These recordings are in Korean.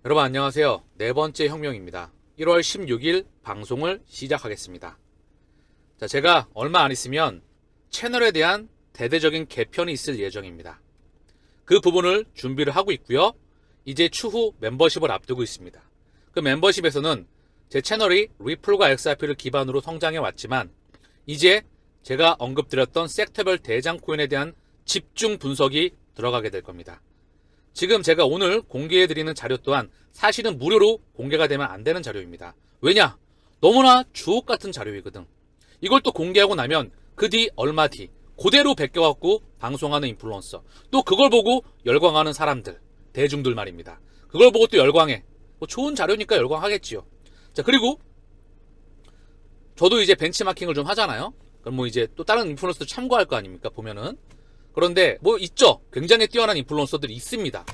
여러분 안녕하세요. 네 번째 혁명입니다. 1월 16일 방송을 시작하겠습니다. 자, 제가 얼마 안 있으면 채널에 대한 대대적인 개편이 있을 예정입니다. 그 부분을 준비를 하고 있고요. 이제 추후 멤버십을 앞두고 있습니다. 그 멤버십에서는 제 채널이 리플과 XRP를 기반으로 성장해 왔지만 이제 제가 언급드렸던 섹터별 대장 코인에 대한 집중 분석이 들어가게 될 겁니다. 지금 제가 오늘 공개해드리는 자료 또한 사실은 무료로 공개가 되면 안 되는 자료입니다. 왜냐? 너무나 주옥 같은 자료이거든. 이걸 또 공개하고 나면 그 뒤 얼마 뒤 그대로 베껴갖고 방송하는 인플루언서, 또 그걸 보고 열광하는 사람들, 대중들 말입니다. 그걸 보고 또 열광해. 뭐 좋은 자료니까 열광하겠지요. 자, 그리고 저도 이제 벤치마킹을 좀 하잖아요. 그럼 뭐 이제 또 다른 인플루언서도 참고할 거 아닙니까? 보면은. 그런데 뭐 있죠. 굉장히 뛰어난 인플루언서들이 있습니다.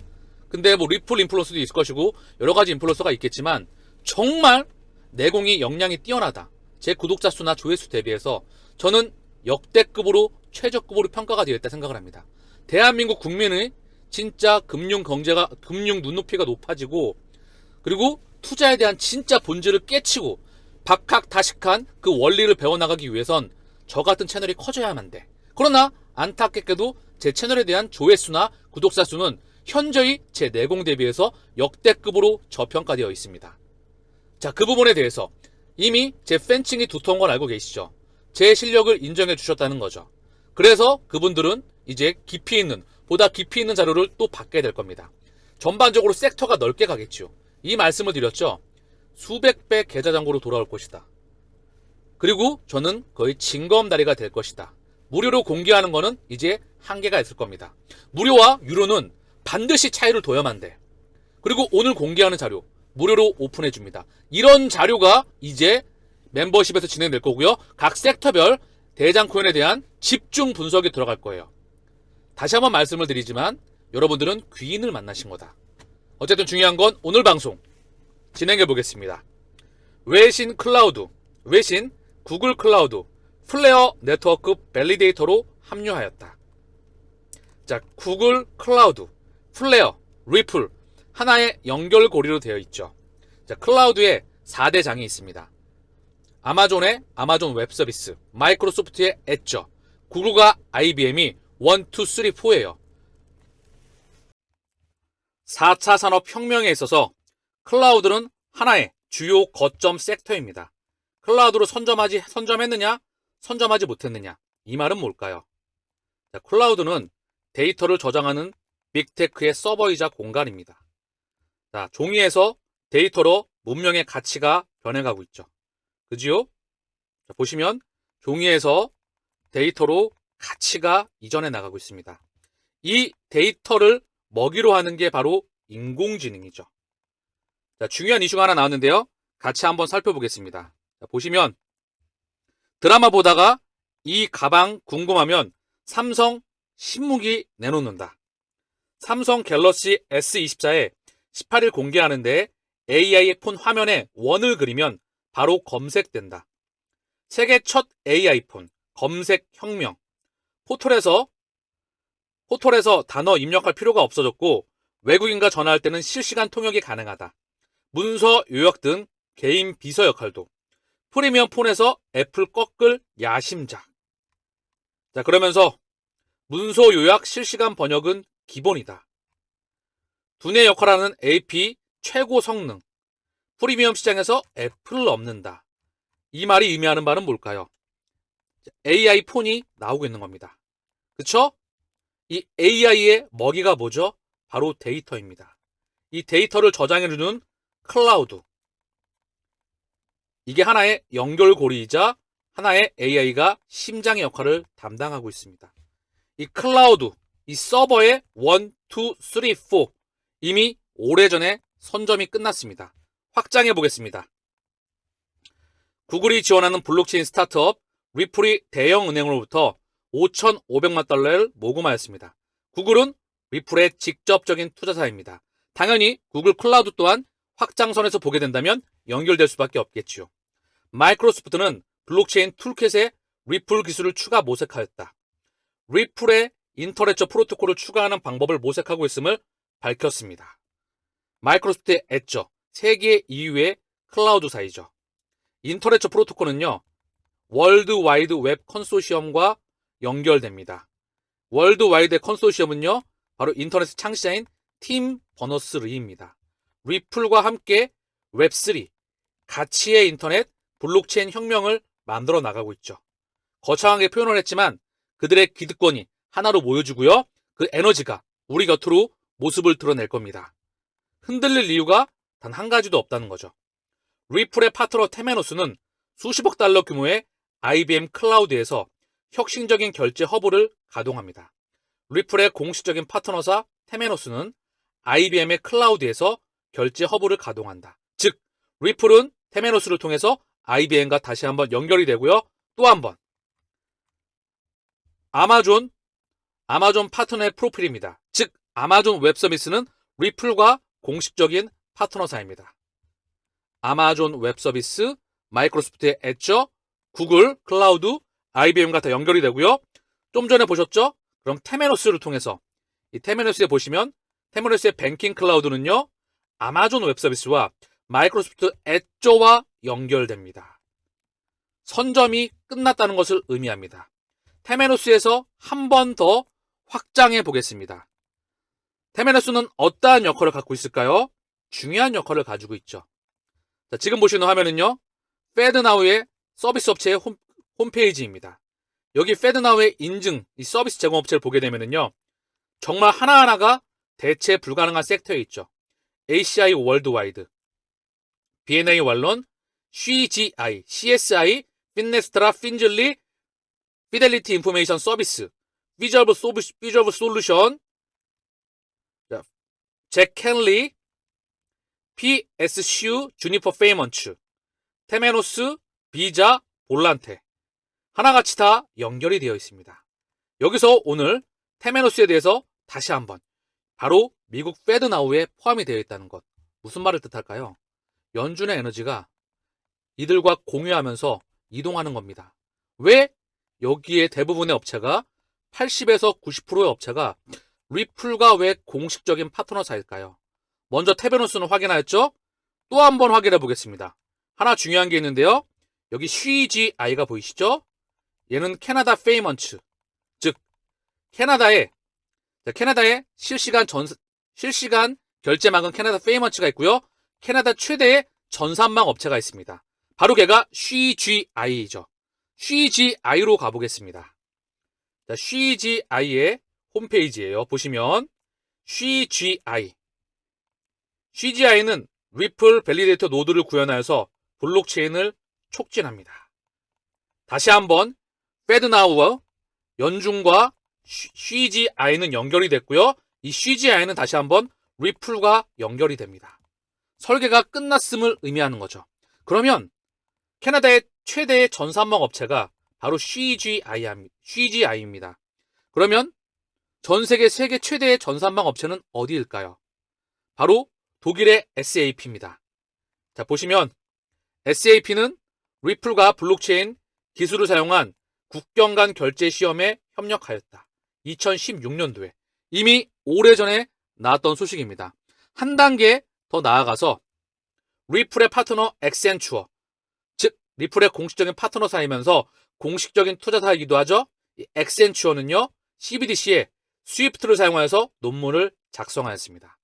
근데 뭐 리플 인플루언서도 있을 것이고 여러 가지 인플루언서가 있겠지만 정말 내공이 역량이 뛰어나다. 제 구독자 수나 조회수 대비해서 저는 역대급으로 최저급으로 평가가 되어 있다 생각을 합니다. 대한민국 국민의 진짜 금융 눈높이가 높아지고, 그리고 투자에 대한 진짜 본질을 깨치고 박학다식한 그 원리를 배워나가기 위해선 저 같은 채널이 커져야만 돼. 그러나 안타깝게도 제 채널에 대한 조회수나 구독자 수는 현저히 제 내공 대비해서 역대급으로 저평가되어 있습니다. 자, 그 부분에 대해서 이미 제 팬층이 두터운 걸 알고 계시죠? 제 실력을 인정해 주셨다는 거죠. 그래서 그분들은 이제 보다 깊이 있는 자료를 또 받게 될 겁니다. 전반적으로 섹터가 넓게 가겠죠. 이 말씀을 드렸죠. 수백 배 계좌 잔고로 돌아올 것이다. 그리고 저는 거의 징검다리가 될 것이다. 무료로 공개하는 거는 이제 한계가 있을 겁니다. 무료와 유료는 반드시 차이를 둬야만 돼. 그리고 오늘 공개하는 자료 무료로 오픈해 줍니다. 이런 자료가 이제 멤버십에서 진행될 거고요. 각 섹터별 대장 코인에 대한 집중 분석이 들어갈 거예요. 다시 한번 말씀을 드리지만 여러분들은 귀인을 만나신 거다. 어쨌든 중요한 건 오늘 방송 진행해 보겠습니다. 외신 구글 클라우드 플레어 네트워크 밸리데이터로 합류하였다. 자, 구글 클라우드, 플레어, 리플 하나의 연결고리로 되어 있죠. 자, 클라우드에 4대 장이 있습니다. 아마존의 아마존 웹서비스, 마이크로소프트의 애저, 구글과 IBM이 1, 2, 3, 4예요. 4차 산업혁명에 있어서 클라우드는 하나의 주요 거점 섹터입니다. 클라우드로 선점했느냐? 선점하지 못했느냐? 이 말은 뭘까요? 자, 클라우드는 데이터를 저장하는 빅테크의 서버이자 공간입니다. 자, 종이에서 데이터로 문명의 가치가 변해가고 있죠. 그지요? 자, 보시면 종이에서 데이터로 가치가 이전해 나가고 있습니다. 이 데이터를 먹이로 하는 게 바로 인공지능이죠. 자, 중요한 이슈가 하나 나왔는데요. 같이 한번 살펴보겠습니다. 자, 보시면 드라마 보다가 이 가방 궁금하면 삼성 신무기 내놓는다. 삼성 갤럭시 S24에 18일 공개하는데 AI 폰 화면에 원을 그리면 바로 검색된다. 세계 첫 AI 폰 검색 혁명. 포털에서 단어 입력할 필요가 없어졌고 외국인과 전화할 때는 실시간 통역이 가능하다. 문서 요약 등 개인 비서 역할도. 프리미엄 폰에서 애플 꺾을 야심작. 자, 그러면서 문서 요약 실시간 번역은 기본이다. 두뇌 역할하는 AP 최고 성능. 프리미엄 시장에서 애플을 넘는다. 이 말이 의미하는 바는 뭘까요? AI 폰이 나오고 있는 겁니다. 그쵸? 이 AI의 먹이가 뭐죠? 바로 데이터입니다. 이 데이터를 저장해주는 클라우드. 이게 하나의 연결고리이자 하나의 AI가 심장의 역할을 담당하고 있습니다. 이 클라우드, 이 서버의 1, 2, 3, 4 이미 오래전에 선점이 끝났습니다. 확장해 보겠습니다. 구글이 지원하는 블록체인 스타트업 리플이 대형 은행으로부터 5,500만 달러를 모금하였습니다. 구글은 리플의 직접적인 투자사입니다. 당연히 구글 클라우드 또한 확장선에서 보게 된다면 연결될 수밖에 없겠지요. 마이크로소프트는 블록체인 툴킷에 리플 기술을 추가 모색하였다. 리플의 인터레처 프로토콜을 추가하는 방법을 모색하고 있음을 밝혔습니다. 마이크로소프트의 애저, 세계 2위의 클라우드사이죠. 인터넷 프로토콜은요, 월드와이드 웹 컨소시엄과 연결됩니다. 월드와이드 컨소시엄은요, 바로 인터넷 창시자인 팀 버너스-리입니다. 리플과 함께 웹3, 가치의 인터넷, 블록체인 혁명을 만들어 나가고 있죠. 거창하게 표현을 했지만 그들의 기득권이 하나로 모여주고요. 그 에너지가 우리 곁으로 모습을 드러낼 겁니다. 흔들릴 이유가 단 한 가지도 없다는 거죠. 리플의 파트너 테메노스는 수십억 달러 규모의 IBM 클라우드에서 혁신적인 결제 허브를 가동합니다. 리플의 공식적인 파트너사 테메노스는 IBM의 클라우드에서 결제 허브를 가동한다. 즉, 리플은 테메노스를 통해서 IBM과 다시 한번 연결이 되고요. 또 한번 아마존 파트너의 프로필입니다. 즉, 아마존 웹 서비스는 리플과 공식적인 파트너사입니다. 아마존 웹 서비스, 마이크로소프트의 애저, 구글, 클라우드, IBM과 다 연결이 되고요. 좀 전에 보셨죠? 그럼 테메노스를 통해서 이 테메노스에 보시면 테메노스의 뱅킹 클라우드는요, 아마존 웹 서비스와 마이크로소프트 애저와 연결됩니다. 선점이 끝났다는 것을 의미합니다. 테메노스에서 한 번 더 확장해 보겠습니다. 테메노스는 어떠한 역할을 갖고 있을까요? 중요한 역할을 가지고 있죠. 자, 지금 보시는 화면은요, 페드나우의 서비스 업체의 홈페이지입니다. 여기 페드나우의 인증, 이 서비스 제공 업체를 보게 되면은요, 정말 하나하나가 대체 불가능한 섹터에 있죠. ACI 월드와이드, B&A 완론, CGI, CSI, 핀네스트라, 핀즐리, 피델리티 인포메이션 서비스, 피저블 솔루션, 잭 켄리, PSCU, 주니퍼 페이먼츠, 테메노스, 비자, 볼란테 하나같이 다 연결이 되어 있습니다. 여기서 오늘 테메노스에 대해서 다시 한번 바로 미국 페드나우에 포함이 되어 있다는 것, 무슨 말을 뜻할까요? 연준의 에너지가 이들과 공유하면서 이동하는 겁니다. 왜 여기에 대부분의 업체가 80에서 90%의 업체가 리플과 왜 공식적인 파트너사일까요? 먼저 테메노스는 확인하였죠? 또 한번 확인해 보겠습니다. 하나 중요한 게 있는데요. 여기 CGI가 보이시죠? 얘는 캐나다 페이먼츠, 즉 캐나다에 실시간 결제망은 캐나다 페이먼츠가 있고요. 캐나다 최대의 전산망 업체가 있습니다. 바로 걔가 CGI죠. CGI로 가보겠습니다. 자, CGI의 홈페이지예요. 보시면 CGI는 리플 밸리데이터 노드를 구현하여서 블록체인을 촉진합니다. 다시 한번 페드나우와 연준과 CGI는 연결이 됐고요. 이 CGI는 다시 한번 리플과 연결이 됩니다. 설계가 끝났음을 의미하는 거죠. 그러면 캐나다의 최대의 전산망 업체가 바로 CGI입니다. 그러면 전 세계 최대의 전산망 업체는 어디일까요? 바로 독일의 SAP입니다. 자, 보시면 SAP는 리플과 블록체인 기술을 사용한 국경 간 결제 시험에 협력하였다. 2016년도에 이미 오래전에 나왔던 소식입니다. 한 단계 더 나아가서 리플의 파트너 액센추어, 즉 리플의 공식적인 파트너사이면서 공식적인 투자사이기도 하죠. 이 액센추어는요, CBDC에 스위프트를 사용하여서 논문을 작성하였습니다.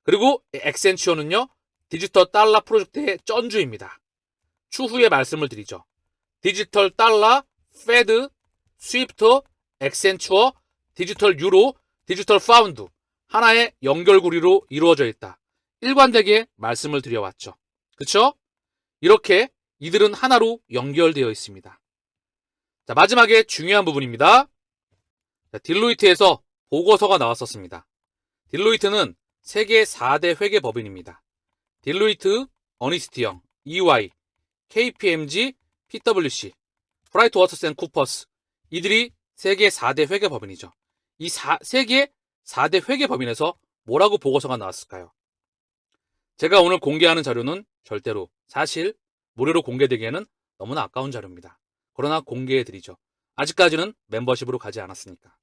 그리고 액센추어는요, 디지털 달러 프로젝트의 쩐주입니다. 추후에 말씀을 드리죠. 디지털 달러, 페드, 스위프트, 액센추어, 디지털 유로, 디지털 파운드 하나의 연결고리로 이루어져 있다. 일관되게 말씀을 드려왔죠. 그쵸? 이렇게 이들은 하나로 연결되어 있습니다. 자, 마지막에 중요한 부분입니다. 자, 딜로이트에서 보고서가 나왔었습니다. 딜로이트는 세계 4대 회계법인입니다. 딜로이트, 어니스트 영, EY, KPMG, PwC, 프라이트 워터스 앤 쿠퍼스 이들이 세계 4대 회계법인이죠. 이 세계 4대 회계법인에서 뭐라고 보고서가 나왔을까요? 제가 오늘 공개하는 자료는 절대로 사실 무료로 공개되기에는 너무나 아까운 자료입니다. 그러나 공개해드리죠. 아직까지는 멤버십으로 가지 않았으니까.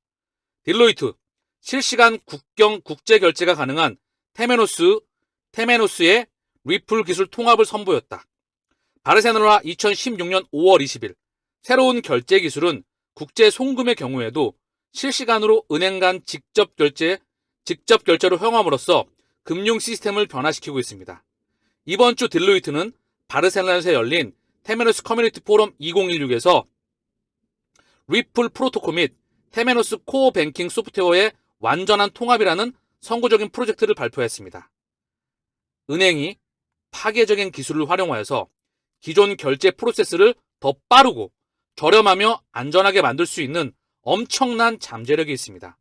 딜로이트, 실시간 국제 결제가 가능한 테메노스의 리플 기술 통합을 선보였다. 바르셀로나 2016년 5월 20일 새로운 결제 기술은 국제 송금의 경우에도 실시간으로 은행 간 직접 결제로 허용함으로써 금융 시스템을 변화시키고 있습니다. 이번 주 딜로이트는 바르셀로나에서 열린 테메노스 커뮤니티 포럼 2016에서 리플 프로토콜 및 테메노스 코어 뱅킹 소프트웨어의 완전한 통합이라는 선구적인 프로젝트를 발표했습니다. 은행이 파괴적인 기술을 활용하여서 기존 결제 프로세스를 더 빠르고 저렴하며 안전하게 만들 수 있는 엄청난 잠재력이 있습니다.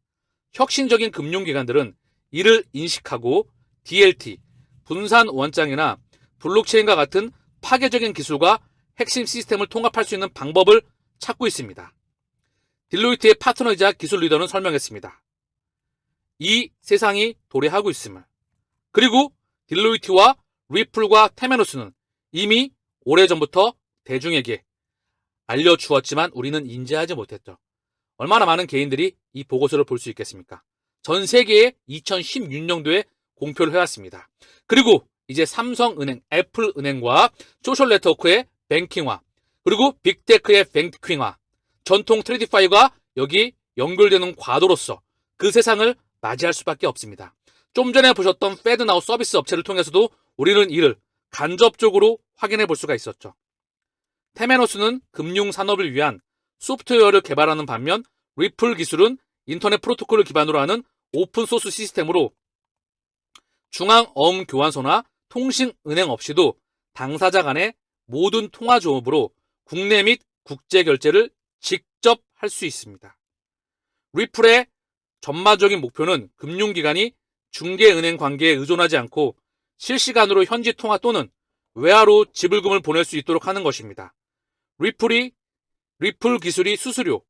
혁신적인 금융기관들은 이를 인식하고 DLT, 분산 원장이나 블록체인과 같은 파괴적인 기술과 핵심 시스템을 통합할 수 있는 방법을 찾고 있습니다. 딜로이트의 파트너이자 기술 리더는 설명했습니다. 이 세상이 도래하고 있음을, 그리고 딜로이트와 리플과 테메노스는 이미 오래전부터 대중에게 알려주었지만 우리는 인지하지 못했죠. 얼마나 많은 개인들이 이 보고서를 볼 수 있겠습니까? 전 세계에 2016년도에 공표를 해왔습니다. 그리고 이제 삼성은행, 애플은행과 소셜 네트워크의 뱅킹화, 그리고 빅테크의 뱅킹화, 전통 트레디파이가 여기 연결되는 과도로서 그 세상을 맞이할 수밖에 없습니다. 좀 전에 보셨던 패드나우 서비스 업체를 통해서도 우리는 이를 간접적으로 확인해 볼 수가 있었죠. 테메노스는 금융산업을 위한 소프트웨어를 개발하는 반면 리플 기술은 인터넷 프로토콜을 기반으로 하는 오픈소스 시스템으로 중앙어음 교환소나 통신은행 없이도 당사자 간의 모든 통화 조업으로 국내 및 국제 결제를 직접 할 수 있습니다. 리플의 전반적인 목표는 금융기관이 중개은행 관계에 의존하지 않고 실시간으로 현지 통화 또는 외화로 지불금을 보낼 수 있도록 하는 것입니다. 리플 기술이 수수료,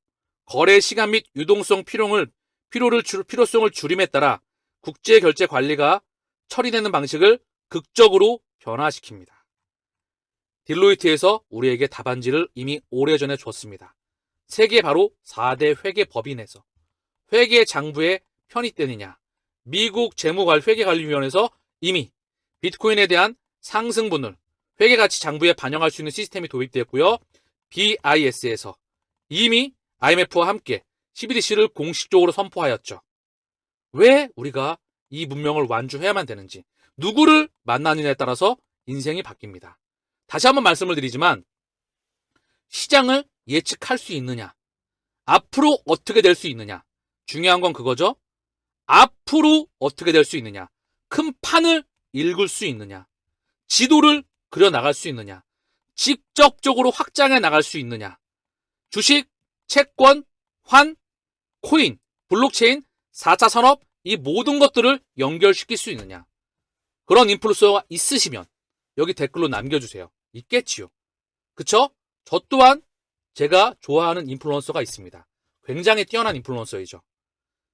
거래 시간 및 유동성 필요성을 줄임에 따라 국제 결제 관리가 처리되는 방식을 극적으로 변화시킵니다. 딜로이트에서 우리에게 답안지를 이미 오래전에 줬습니다. 세계 바로 4대 회계 법인에서 회계 장부에 편입되느냐, 미국 재무회계관리위원회에서 이미 비트코인에 대한 상승분을 회계가치 장부에 반영할 수 있는 시스템이 도입되었고요. BIS에서 이미 IMF와 함께 CBDC를 공식적으로 선포하였죠. 왜 우리가 이 문명을 완주해야만 되는지, 누구를 만나느냐에 따라서 인생이 바뀝니다. 다시 한번 말씀을 드리지만 시장을 예측할 수 있느냐, 앞으로 어떻게 될 수 있느냐, 중요한 건 그거죠. 앞으로 어떻게 될 수 있느냐, 큰 판을 읽을 수 있느냐, 지도를 그려나갈 수 있느냐, 직접적으로 확장해 나갈 수 있느냐, 주식, 채권, 환, 코인, 블록체인, 4차 산업, 이 모든 것들을 연결시킬 수 있느냐. 그런 인플루언서가 있으시면 여기 댓글로 남겨주세요. 있겠지요. 그쵸? 저 또한 제가 좋아하는 인플루언서가 있습니다. 굉장히 뛰어난 인플루언서이죠.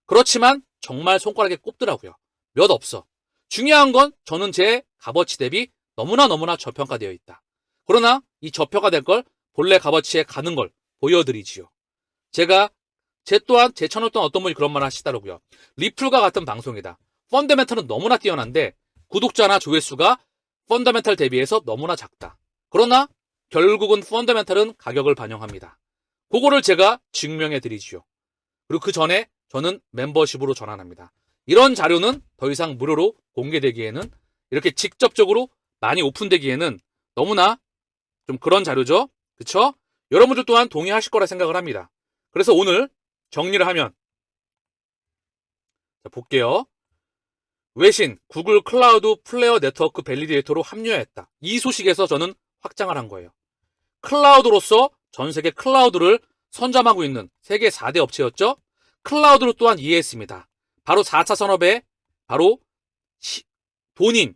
그렇지만 정말 손가락에 꼽더라고요. 몇 없어. 중요한 건 저는 제 값어치 대비 너무나 저평가되어 있다. 그러나 이 저평가된 걸 본래 값어치에 가는 걸 보여드리지요. 제 또한 제 채널 또한 어떤 분이 그런 말을 하시더라고요. 리플과 같은 방송이다. 펀더멘털은 너무나 뛰어난데 구독자나 조회수가 펀더멘털 대비해서 너무나 작다. 그러나 결국은 펀더멘털은 가격을 반영합니다. 그거를 제가 증명해 드리지요. 그리고 그 전에 저는 멤버십으로 전환합니다. 이런 자료는 더 이상 무료로 공개되기에는, 이렇게 직접적으로 많이 오픈되기에는 너무나 좀 그런 자료죠. 그쵸? 여러분들 또한 동의하실 거라 생각을 합니다. 그래서 오늘 정리를 하면, 자, 볼게요. 외신, 구글 클라우드 플레어 네트워크 밸리데이터로 합류했다. 이 소식에서 저는 확장을 한 거예요. 클라우드로서 전 세계 클라우드를 선점하고 있는 세계 4대 업체였죠. 클라우드로 또한 이해했습니다. 바로 4차 산업에 바로 돈인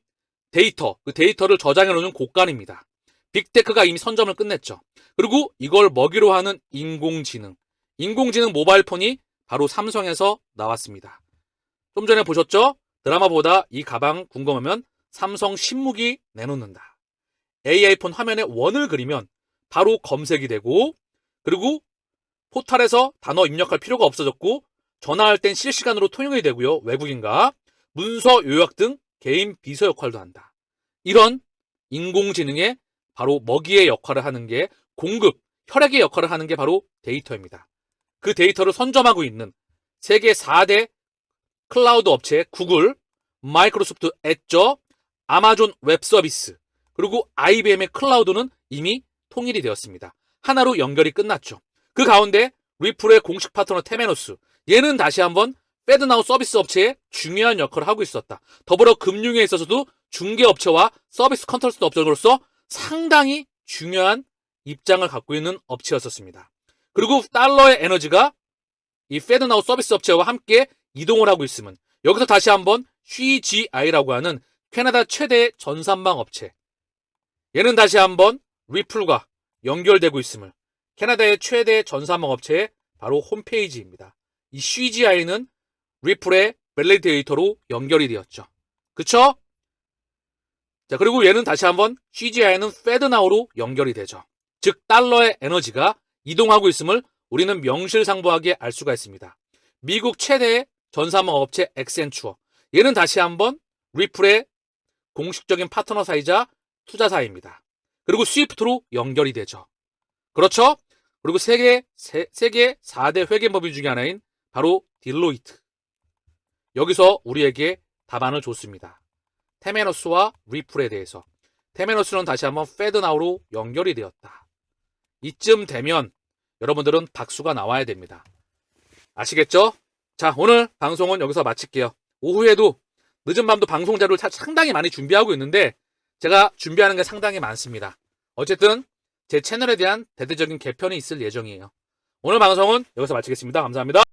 데이터, 그 데이터를 저장해 놓는 곳간입니다. 빅테크가 이미 선점을 끝냈죠. 그리고 이걸 먹이로 하는 인공지능 모바일 폰이 바로 삼성에서 나왔습니다. 좀 전에 보셨죠? 드라마보다 이 가방 궁금하면 삼성 신무기 내놓는다. AI폰 화면에 원을 그리면 바로 검색이 되고, 그리고 포탈에서 단어 입력할 필요가 없어졌고, 전화할 땐 실시간으로 통용이 되고요. 외국인과 문서 요약 등 개인 비서 역할도 한다. 이런 인공지능의 바로 먹이의 역할을 하는 게 공급, 혈액의 역할을 하는 게 바로 데이터입니다. 그 데이터를 선점하고 있는 세계 4대 클라우드 업체 구글, 마이크로소프트 애저, 아마존 웹서비스, 그리고 IBM의 클라우드는 이미 통일이 되었습니다. 하나로 연결이 끝났죠. 그 가운데 리플의 공식 파트너 테메노스, 얘는 다시 한번 페드나우 서비스 업체의 중요한 역할을 하고 있었다. 더불어 금융에 있어서도 중개업체와 서비스 컨설턴트 업체로서 상당히 중요한 입장을 갖고 있는 업체였었습니다. 그리고 달러의 에너지가 이 페드나우 서비스 업체와 함께 이동을 하고 있으면 여기서 다시 한번 CGI라고 하는 캐나다 최대의 전산망 업체, 얘는 다시 한번 리플과 연결되고 있음을 캐나다의 최대 전산망 업체의 바로 홈페이지입니다. 이 CGI는 리플의 밸리데이터로 연결이 되었죠. 그쵸? 자, 그리고 얘는 다시 한번 CGI는 페드나우로 연결이 되죠. 즉 달러의 에너지가 이동하고 있음을 우리는 명실상부하게 알 수가 있습니다. 미국 최대의 전산망 업체 엑센추어, 얘는 다시 한번 리플의 공식적인 파트너사이자 투자사입니다. 그리고 스위프트로 연결이 되죠. 그렇죠? 그리고 세계 4대 회계법인 중에 하나인 바로 딜로이트, 여기서 우리에게 답안을 줬습니다. 테메노스와 리플에 대해서. 테메노스는 다시 한번 페드나우로 연결이 되었다. 이쯤 되면 여러분들은 박수가 나와야 됩니다. 아시겠죠? 자, 오늘 방송은 여기서 마칠게요. 오후에도 늦은 밤도 방송 자료를 상당히 많이 준비하고 있는데 제가 준비하는 게 상당히 많습니다. 어쨌든 제 채널에 대한 대대적인 개편이 있을 예정이에요. 오늘 방송은 여기서 마치겠습니다. 감사합니다.